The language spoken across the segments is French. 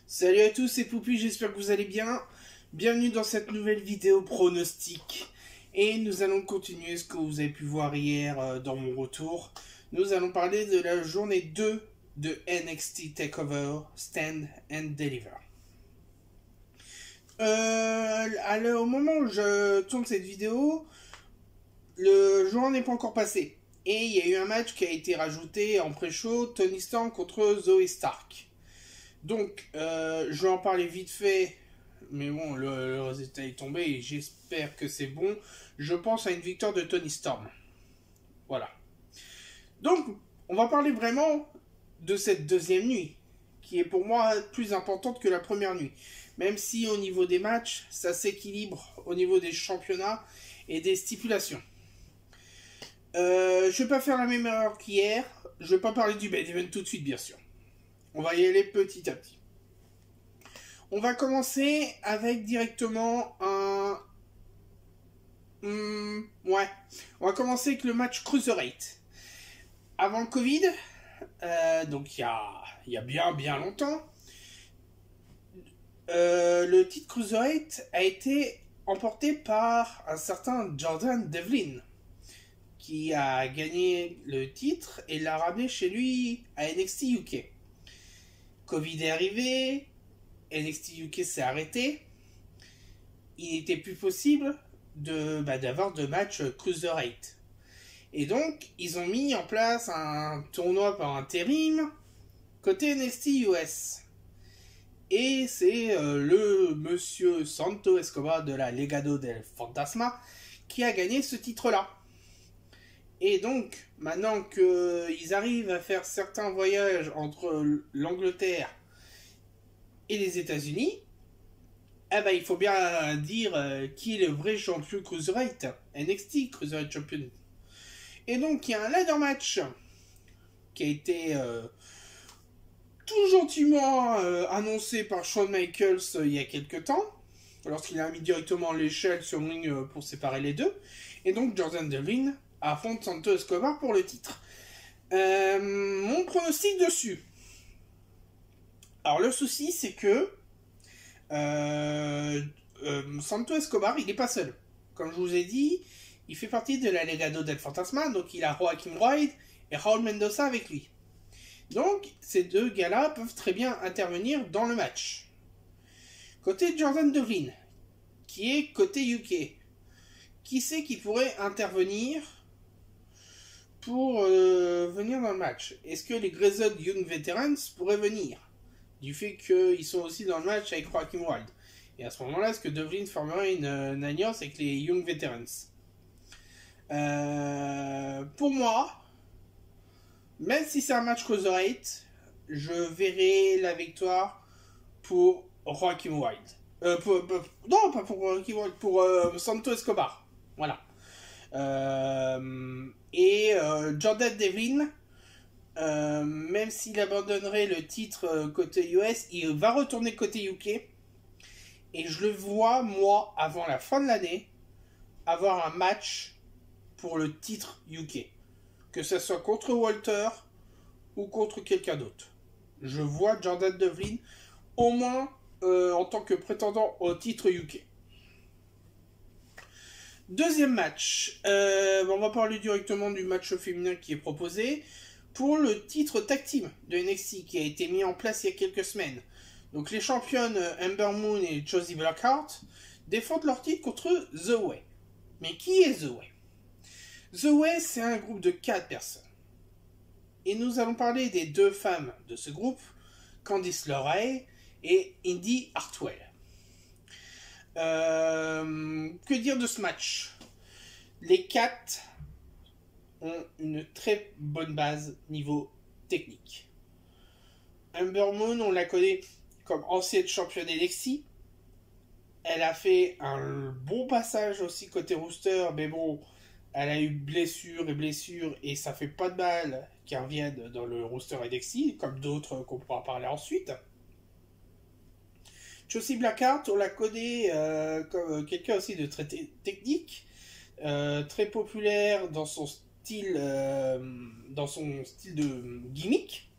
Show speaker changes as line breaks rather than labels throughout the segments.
Salut à tous, c'est Poupie, j'espère que vous allez bien. Bienvenue dans cette nouvelle vidéo pronostic. Et nous allons continuer ce que vous avez pu voir hier dans mon retour. Nous allons parler de la journée 2 de NXT TakeOver Stand and Deliver. Au moment où je tourne cette vidéo, le jour n'est pas encore passé. Et il y a eu un match qui a été rajouté en pré-show, Toni Storm contre Zoey Stark. Donc, je vais en parler vite fait, mais bon, le résultat est tombé et j'espère que c'est bon. Je pense à une victoire de Toni Storm. Voilà. Donc, on va parler vraiment de cette deuxième nuit, qui est pour moi plus importante que la première nuit. Même si au niveau des matchs, ça s'équilibre au niveau des championnats et des stipulations. Je vais pas faire la même erreur qu'hier. Je vais pas parler du main event tout de suite, bien sûr. On va y aller petit à petit. On va commencer avec directement un... ouais. On va commencer avec le match Cruiserweight. Avant le Covid, donc il y a bien longtemps, le titre Cruiserweight a été emporté par un certain Jordan Devlin, qui a gagné le titre et l'a ramené chez lui à NXT UK. Covid est arrivé, NXT UK s'est arrêté, il n'était plus possible d'avoir de matchs Cruiserweight. Et donc, ils ont mis en place un tournoi par intérim côté NXT US. Et c'est le monsieur Santo Escobar de la Legado del Fantasma qui a gagné ce titre-là. Et donc, maintenant qu'ils arrivent à faire certains voyages entre l'Angleterre et les États-Unis, il faut bien dire qui est le vrai champion Cruiserweight, NXT Cruiserweight Champion. Et donc, il y a un ladder match qui a été tout gentiment annoncé par Shawn Michaels il y a quelques temps, lorsqu'il a mis directement l'échelle sur le ring pour séparer les deux. Et donc, Jordan Devlin affronte Santo Escobar pour le titre. Mon pronostic dessus. Alors le souci c'est que Santo Escobar il n'est pas seul. Comme je vous ai dit, il fait partie de la Legado del Fantasma, donc il a Joaquin Wilde et Raul Mendoza avec lui. Donc ces deux gars-là peuvent très bien intervenir dans le match. Côté Jordan Devlin, qui est côté UK, qui c'est qui pourrait intervenir pour venir dans le match? Est-ce que les Grizzled Young Veterans pourraient venir? Du fait qu'ils sont aussi dans le match avec Joaquin Wilde. Et à ce moment-là, est-ce que Devlin formerait une alliance avec les Young Veterans? Pour moi, même si c'est un match Cruiserweight, je verrai la victoire pour Joaquin Wilde. Non, pas pour Joaquin Wilde, pour Santo Escobar. Voilà. Jordan Devlin, même s'il abandonnerait le titre côté US, il va retourner côté UK. Et je le vois, moi, avant la fin de l'année, avoir un match pour le titre UK. Que ce soit contre Walter ou contre quelqu'un d'autre. Je vois Jordan Devlin au moins en tant que prétendant au titre UK. Deuxième match, on va parler directement du match féminin qui est proposé pour le titre tag team de NXT qui a été mis en place il y a quelques semaines. Donc les championnes Ember Moon et Josie Blackheart défendent leur titre contre The Way. Mais qui est The Way? The Way, c'est un groupe de 4 personnes. Et nous allons parler des deux femmes de ce groupe, Candice LeRae et Indi Hartwell. Que dire de ce match? Les 4 ont une très bonne base niveau technique. Ember Moon, on la connaît comme ancienne championne NXT. Elle a fait un bon passage aussi côté rooster, mais bon, elle a eu blessure et ça fait pas de mal qu'elle revienne dans le rooster NXT, comme d'autres qu'on pourra parler ensuite. Josie Blackheart, on la connaît comme quelqu'un aussi de très technique, très populaire dans son style de gimmick.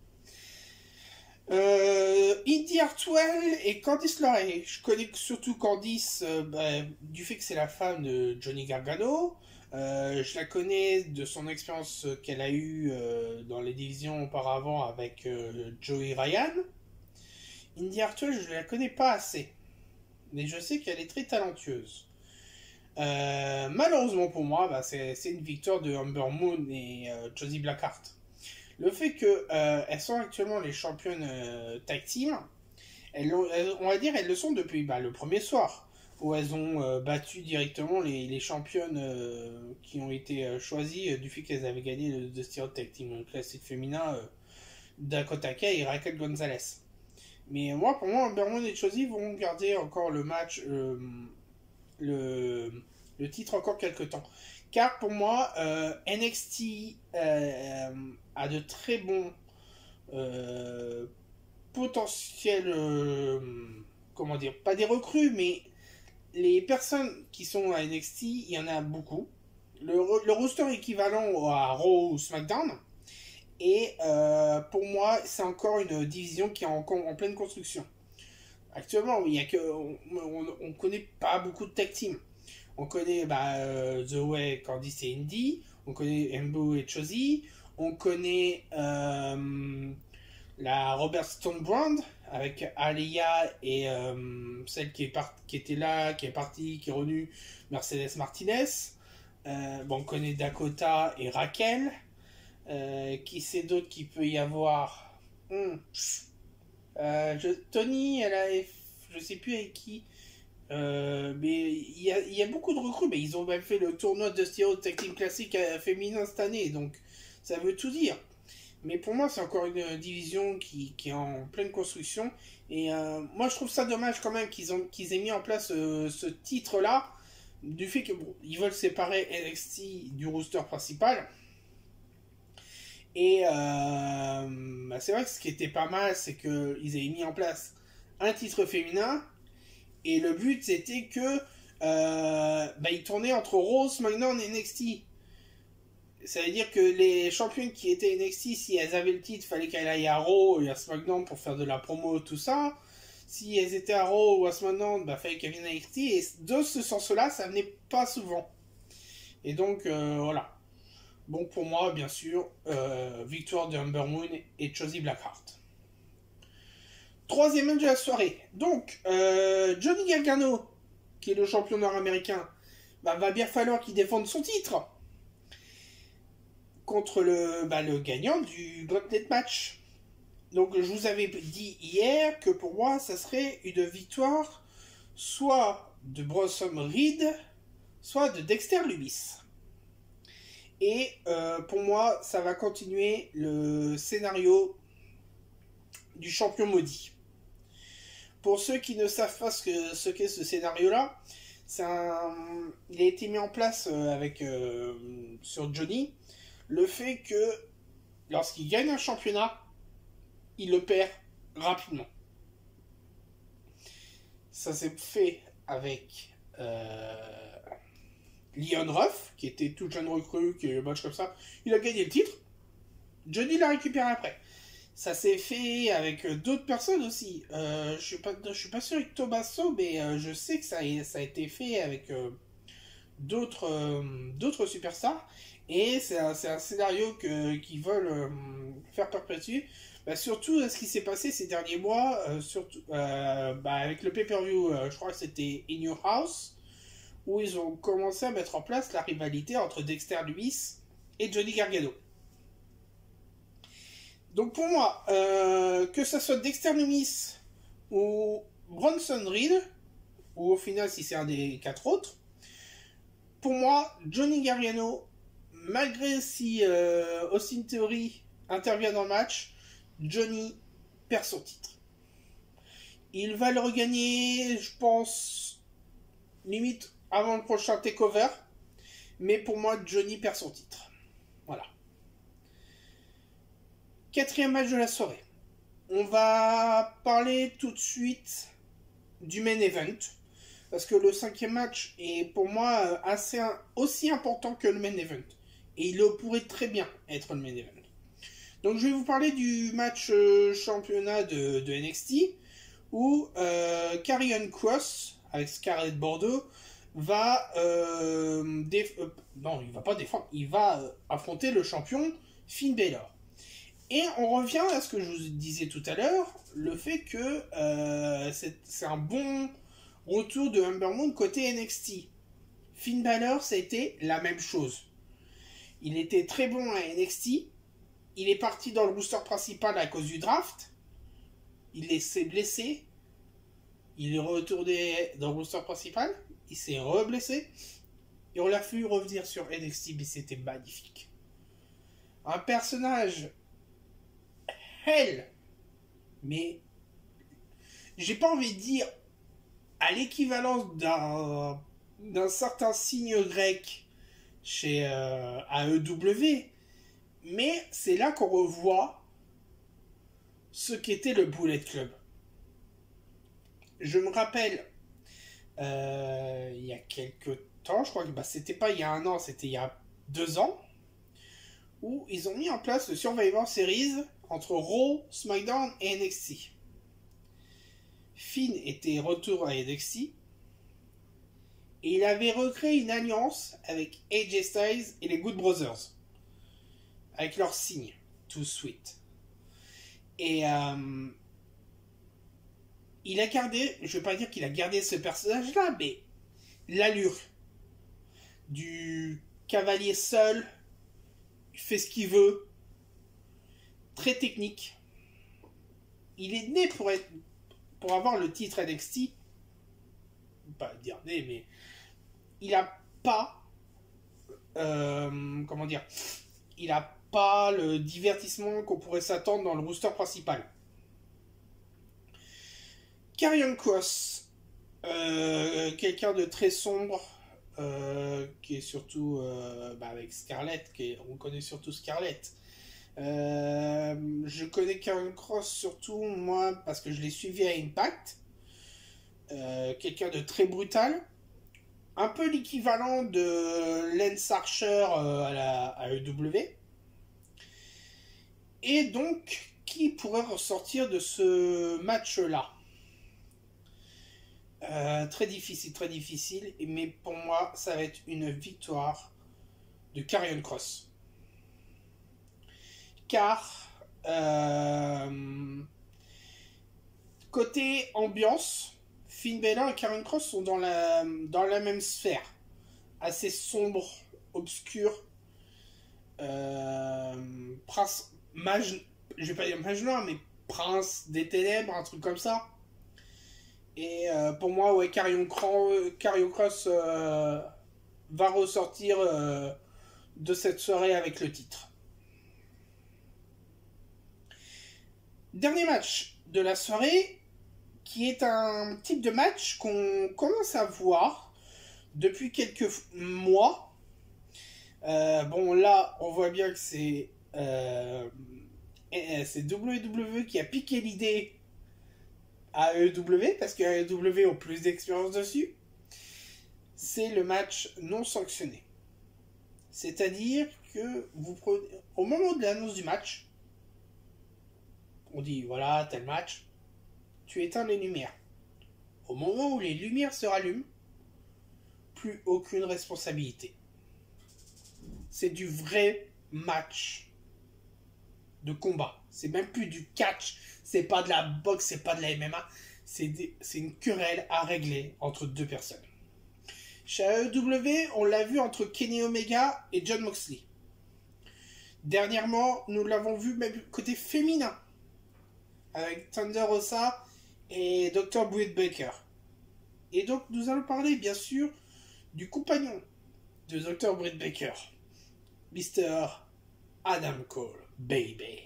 Indy Hartwell et Candice LeRae. Je connais surtout Candice du fait que c'est la femme de Johnny Gargano. Je la connais de son expérience qu'elle a eue dans les divisions auparavant avec Joey Ryan. Indy Hartwell, je ne la connais pas assez, mais je sais qu'elle est très talentueuse. Malheureusement pour moi, c'est une victoire de Ember Moon et Josie Blackheart. Le fait qu'elles sont actuellement les championnes tag team, on va dire elles le sont depuis le premier soir, où elles ont battu directement les championnes qui ont été choisies du fait qu'elles avaient gagné le Dusty Rhodes Tag Team classique féminin Dakota Kai et Raquel Gonzalez. Mais pour moi, Ember Moon et Josie vont garder encore le match, le titre encore quelques temps. Car pour moi, NXT a de très bons potentiels, comment dire, pas des recrues, mais les personnes qui sont à NXT, il y en a beaucoup. Le roster équivalent à Raw ou SmackDown. Et pour moi, c'est encore une division qui est en pleine construction. Actuellement, il y a que, on connaît pas beaucoup de tag team. On connaît The Way, Candice et Indy. On connaît Embo et Josie. On connaît la Robert Stone Brand avec Aliyah et celle qui était là, qui est partie, qui est revenue, Mercedes Martinez. On connaît Dakota et Raquel. Qui c'est d'autre qu'il peut y avoir Tony, je sais plus avec qui. Mais il y a beaucoup de recrues, mais ils ont même fait le tournoi de Dusty Rhodes Tag Team Classic féminin cette année, donc ça veut tout dire. Mais pour moi, c'est encore une division qui est en pleine construction. Et moi, je trouve ça dommage quand même qu'ils aient mis en place ce titre-là, du fait que ils veulent séparer NXT du roster principal. Et c'est vrai que ce qui était pas mal, c'est qu'ils avaient mis en place un titre féminin. Et le but, c'était que ils tournaient entre Raw, SmackDown et NXT. Ça veut dire que les championnes qui étaient NXT, si elles avaient le titre, il fallait qu'elles aillent à Raw et à SmackDown pour faire de la promo, tout ça. Si elles étaient à Raw ou à SmackDown, il fallait qu'elles viennent à NXT. Et de ce sens-là, ça venait pas souvent. Et donc, voilà. Bon, pour moi, bien sûr, victoire de Ember Moon et Josie Blackheart. Troisième match de la soirée. Donc, Johnny Gargano, qui est le champion nord-américain, va bien falloir qu'il défende son titre contre le gagnant du Gauntlet Match. Donc, je vous avais dit hier que pour moi, ça serait une victoire soit de Bronson Reed, soit de Dexter Lumis. Et pour moi, ça va continuer le scénario du champion maudit. Pour ceux qui ne savent pas ce qu'est ce scénario-là, il a été mis en place sur Johnny, le fait que lorsqu'il gagne un championnat, il le perd rapidement. Ça s'est fait avec Leon Ruff, qui était tout jeune recrue, qui a eu un match comme ça. Il a gagné le titre. Johnny l'a récupéré après. Ça s'est fait avec d'autres personnes aussi. Je suis pas sûr avec Tommaso, mais je sais que ça a été fait avec d'autres superstars. Et c'est un scénario qu'ils veulent faire perpétuer. Surtout ce qui s'est passé ces derniers mois, avec le pay-per-view, je crois que c'était In Your House, où ils ont commencé à mettre en place la rivalité entre Dexter Lumis et Johnny Gargano. Donc pour moi, que ce soit Dexter Lumis ou Bronson Reed, ou au final si c'est un des quatre autres, pour moi, Johnny Gargano, malgré si Austin Theory intervient dans le match, Johnny perd son titre. Il va le regagner, je pense, limite avant le prochain takeover. Mais pour moi, Johnny perd son titre. Voilà. Quatrième match de la soirée. On va parler tout de suite du main event. Parce que le cinquième match est pour moi aussi important que le main event. Et il pourrait très bien être le main event. Donc je vais vous parler du match championnat de NXT où Karrion Kross avec Scarlett Bordeaux va non, il va pas défendre, il va affronter le champion Finn Balor. Et on revient à ce que je vous disais tout à l'heure, le fait que c'est un bon retour de Ember Moon côté NXT. Finn Balor, ça a été la même chose. Il était très bon à NXT. Il est parti dans le booster principal à cause du draft. Il s'est blessé. Il est retourné dans le booster principal. Il s'est re-blessé. Et on l'a vu revenir sur NXT, mais c'était magnifique. Un personnage hell, mais j'ai pas envie de dire à l'équivalence d'un certain signe grec chez AEW, mais c'est là qu'on revoit ce qu'était le Bullet Club. Je me rappelle il y a quelques temps, je crois que c'était pas il y a un an, c'était il y a 2 ans, où ils ont mis en place le Survivor Series entre Raw, SmackDown et NXT. Finn était retour à NXT et il avait recréé une alliance avec AJ Styles et les Good Brothers avec leur signe Too Sweet. Et il a gardé, je vais pas dire qu'il a gardé ce personnage là, mais l'allure du cavalier seul, il fait ce qu'il veut, très technique. Il est né pour avoir le titre NXT, pas dire né, mais il a pas comment dire, il a pas le divertissement qu'on pourrait s'attendre dans le roster principal. Karrion Kross, quelqu'un de très sombre, qui est surtout avec Scarlett, on connaît surtout Scarlett. Je connais Karrion Kross surtout moi parce que je l'ai suivi à Impact. Quelqu'un de très brutal, un peu l'équivalent de Lance Archer à AEW. Et donc, qui pourrait ressortir de ce match-là? Très difficile, mais pour moi, ça va être une victoire de Karrion Kross. Car, côté ambiance, Finn Balor et Karrion Kross sont dans la même sphère, assez sombre, obscure, prince, mage, je vais pas dire mage noir, mais prince des ténèbres, un truc comme ça. Et pour moi, ouais, Karrion Kross va ressortir de cette soirée avec le titre. Dernier match de la soirée, qui est un type de match qu'on commence à voir depuis quelques mois. Bon, là, on voit bien que c'est WWE qui a piqué l'idée à AEW, parce que AEW ont plus d'expérience dessus. C'est le match non sanctionné. C'est-à-dire que vous prenez, au moment de l'annonce du match, on dit voilà, tel match, tu éteins les lumières. Au moment où les lumières se rallument, plus aucune responsabilité. C'est du vrai match de combat. C'est même plus du catch, c'est pas de la boxe, c'est pas de la MMA, c'est une querelle à régler entre deux personnes. Chez AEW, on l'a vu entre Kenny Omega et Jon Moxley. Dernièrement, nous l'avons vu même côté féminin, avec Thunder Rosa et Dr. Britt Baker. Et donc, nous allons parler, bien sûr, du compagnon de Dr. Britt Baker, Mr. Adam Cole, baby,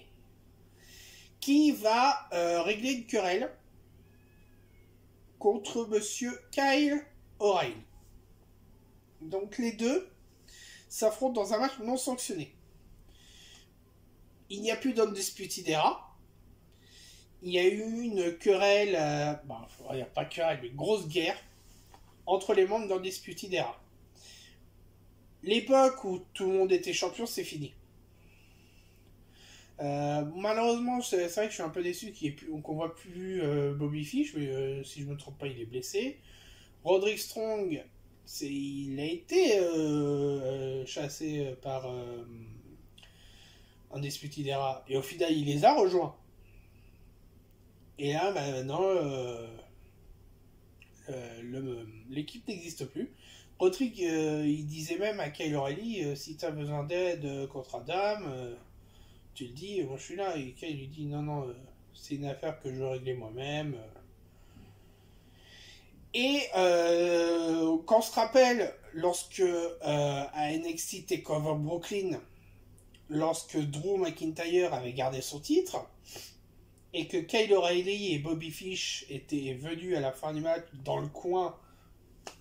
qui va régler une querelle contre Monsieur Kyle O'Reilly. Donc les deux s'affrontent dans un match non sanctionné. Il n'y a plus d'Undisputed Era. Il y a eu une querelle, il n'y a pas querelle, mais grosse guerre entre les membres d'Undisputed Era. L'époque où tout le monde était champion, c'est fini. Malheureusement, c'est vrai que je suis un peu déçu qu'on voit plus Bobby Fish, mais si je me trompe pas, il est blessé. Roderick Strong, il a été chassé par Undisputed Era, et au final, il les a rejoints. Et là, bah, maintenant, l'équipe n'existe plus. Roderick, il disait même à Kyle O'Reilly, si tu as besoin d'aide contre Adam, tu le dis, moi je suis là. Et Kyle lui dit, non, non, c'est une affaire que je veux régler moi-même. Et quand on se rappelle, lorsque à NXT TakeOver Brooklyn, lorsque Drew McIntyre avait gardé son titre, et que Kyle O'Reilly et Bobby Fish étaient venus à la fin du match dans le coin,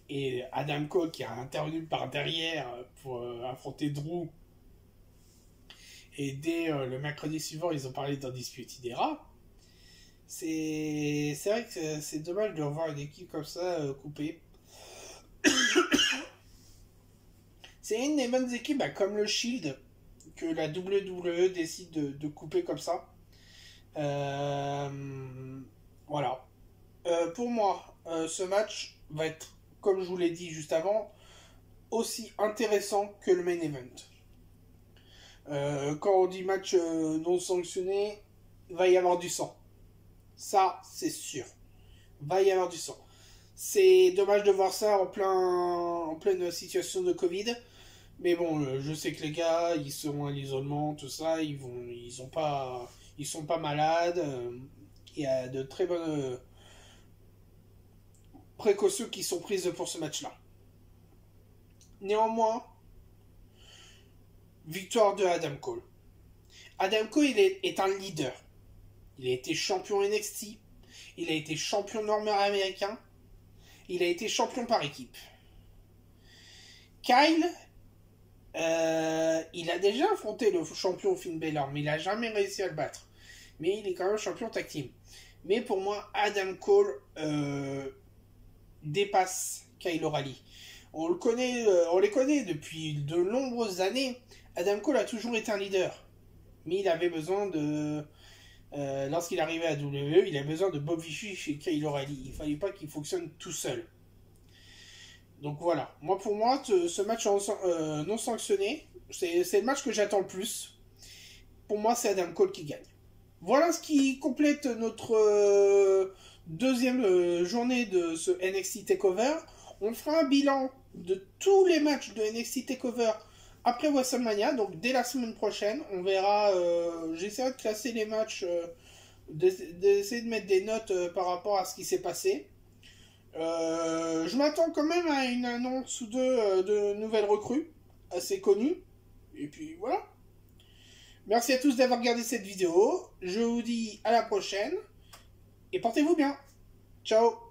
et Adam Cole qui a intervenu par derrière pour affronter Drew, et dès le mercredi suivant, ils ont parlé d'Undisputed Era. C'est vrai que c'est dommage de revoir une équipe comme ça coupée. C'est une des bonnes équipes, bah, comme le Shield, que la WWE décide de couper comme ça. Voilà. Pour moi, ce match va être, comme je vous l'ai dit juste avant, aussi intéressant que le main event. Quand on dit match non sanctionné, il va y avoir du sang. Ça, c'est sûr. Va y avoir du sang. C'est dommage de voir ça en pleine situation de Covid. Mais bon, je sais que les gars, ils seront à l'isolement, tout ça, ils sont pas malades. Il y a de très bonnes précautions qui sont prises pour ce match-là. Néanmoins, victoire de Adam Cole. Adam Cole, est un leader. Il a été champion NXT, il a été champion nord-américain, il a été champion par équipe. Kyle, il a déjà affronté le champion Finn Balor, mais il n'a jamais réussi à le battre. Mais il est quand même champion tag team. Mais pour moi, Adam Cole dépasse Kyle O'Reilly. On les connaît depuis de nombreuses années. Adam Cole a toujours été un leader. Mais il avait besoin de... lorsqu'il arrivait à WWE, il avait besoin de Bobby Fish et Kyle O'Reilly. Il ne fallait pas qu'il fonctionne tout seul. Donc voilà. Pour moi, ce match non sanctionné, c'est le match que j'attends le plus. Pour moi, c'est Adam Cole qui gagne. Voilà ce qui complète notre deuxième journée de ce NXT TakeOver. On fera un bilan de tous les matchs de NXT TakeOver après WrestleMania, donc dès la semaine prochaine. On verra, j'essaierai de classer les matchs, d'essayer de mettre des notes par rapport à ce qui s'est passé. Je m'attends quand même à une annonce ou deux de nouvelles recrues, assez connues. Et puis voilà. Merci à tous d'avoir regardé cette vidéo. Je vous dis à la prochaine. Et portez-vous bien. Ciao.